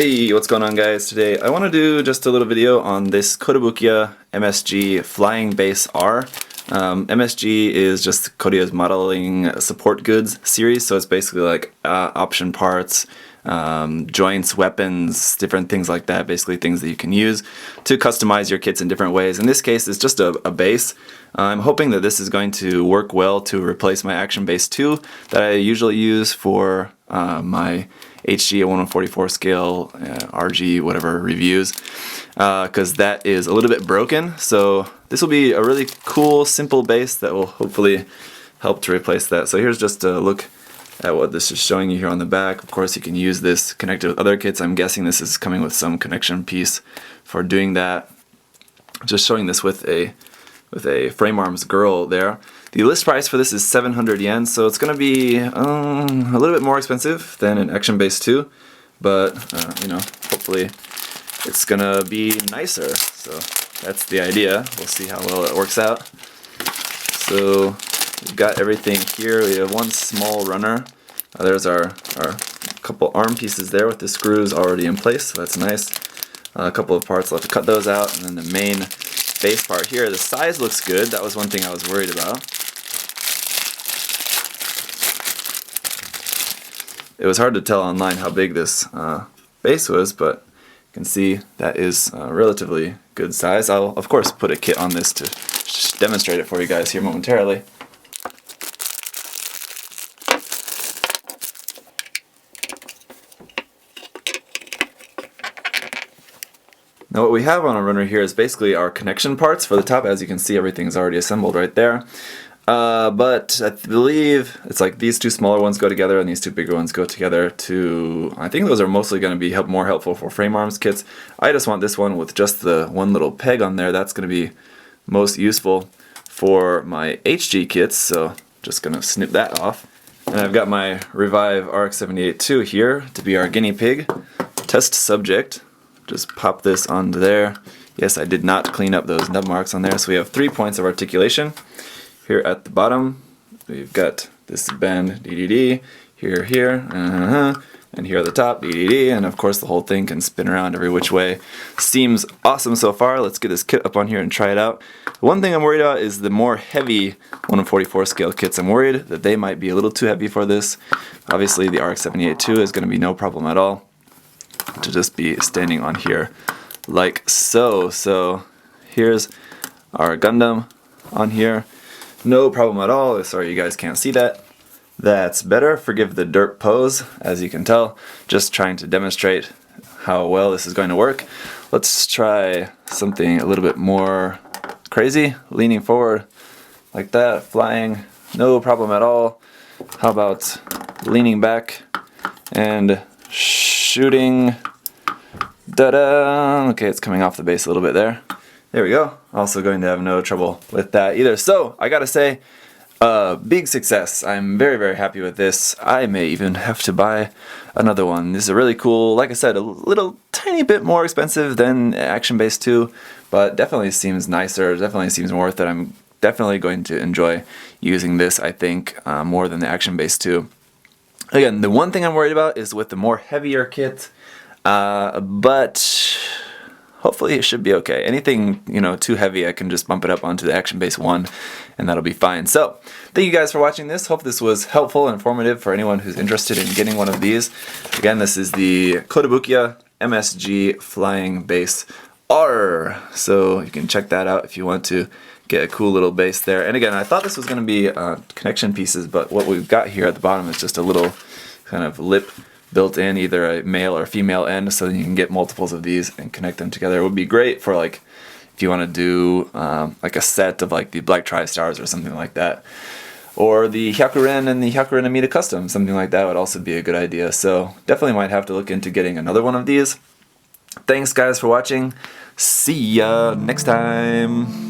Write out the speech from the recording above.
Hey, what's going on guys? Today I want to do just a little video on this Kotobukiya M.S.G flying base R. M.S.G is just Korea's modeling support goods series, so it's basically like option parts, joints, weapons, different things like that, basically things that you can use to customize your kits in different ways. In this case, it's just a base. I'm hoping that this is going to work well to replace my Action Base 2 that I usually use for my HG 1/144 scale RG whatever reviews, because that is a little bit broken. So this will be a really cool simple base that will hopefully help to replace that. So here's just a look at what this is showing you here on the back. Of course you can use this connected with other kits. I'm guessing this is coming with some connection piece for doing that. Just showing this with a frame arms girl there. The list price for this is 700 yen, so it's going to be a little bit more expensive than an Action Base 2, but you know, hopefully it's going to be nicer. So that's the idea. We'll see how well it works out. So we've got everything here. We have one small runner. There's our couple arm pieces there with the screws already in place, so that's nice. A couple of parts, I'll have to cut those out, and then the main base part here. The size looks good. That was one thing I was worried about. It was hard to tell online how big this base was, but you can see that is a relatively good size. I'll of course put a kit on this to just demonstrate it for you guys here momentarily. Now what we have on our runner here is basically our connection parts for the top. As you can see, everything's already assembled right there. But I believe it's like these two smaller ones go together and these two bigger ones go together to, I think those are mostly going to be more helpful for frame arms kits. I just want this one with just the one little peg on there. That's going to be most useful for my HG kits, so just going to snip that off. And I've got my Revive RX-78-2 here to be our guinea pig test subject. Just pop this onto there. Yes, I did not clean up those nub marks on there, so we have 3 points of articulation. Here at the bottom, we've got this bend, DDD, here, and here at the top, DDD, and of course the whole thing can spin around every which way. Seems awesome so far. Let's get this kit up on here and try it out. One thing I'm worried about is the more heavy 1/44 scale kits. I'm worried that they might be a little too heavy for this. Obviously the RX-78-2 is going to be no problem at all to just be standing on here like so. So here's our Gundam on here. No problem at all. Sorry you guys can't see that. That's better. Forgive the derp pose, as you can tell. Just trying to demonstrate how well this is going to work. Let's try something a little bit more crazy. Leaning forward like that, flying, no problem at all. How about leaning back and shooting? Da-da! Okay, it's coming off the base a little bit there. There we go. Also going to have no trouble with that either. So, I gotta say, big success. I'm very, very happy with this. I may even have to buy another one. This is a really cool, like I said, a little tiny bit more expensive than Action Base 2, but definitely seems nicer, definitely seems worth it. I'm definitely going to enjoy using this, I think, more than the Action Base 2. Again, the one thing I'm worried about is with the more heavier kit, but hopefully it should be okay. Anything, you know, too heavy, I can just bump it up onto the Action Base 1 and that'll be fine. So, thank you guys for watching this. Hope this was helpful and informative for anyone who's interested in getting one of these. Again, this is the Kotobukiya M.S.G flying base R. So you can check that out if you want to get a cool little base there. And again, I thought this was going to be connection pieces, but what we've got here at the bottom is just a little kind of lip built in, either a male or female end, so that you can get multiples of these and connect them together. It would be great for like if you want to do like a set of like the Black Tri-Stars or something like that, or the Hyakuren and the Hyakuren Amida Custom, something like that would also be a good idea. So definitely might have to look into getting another one of these. Thanks guys for watching. See ya next time.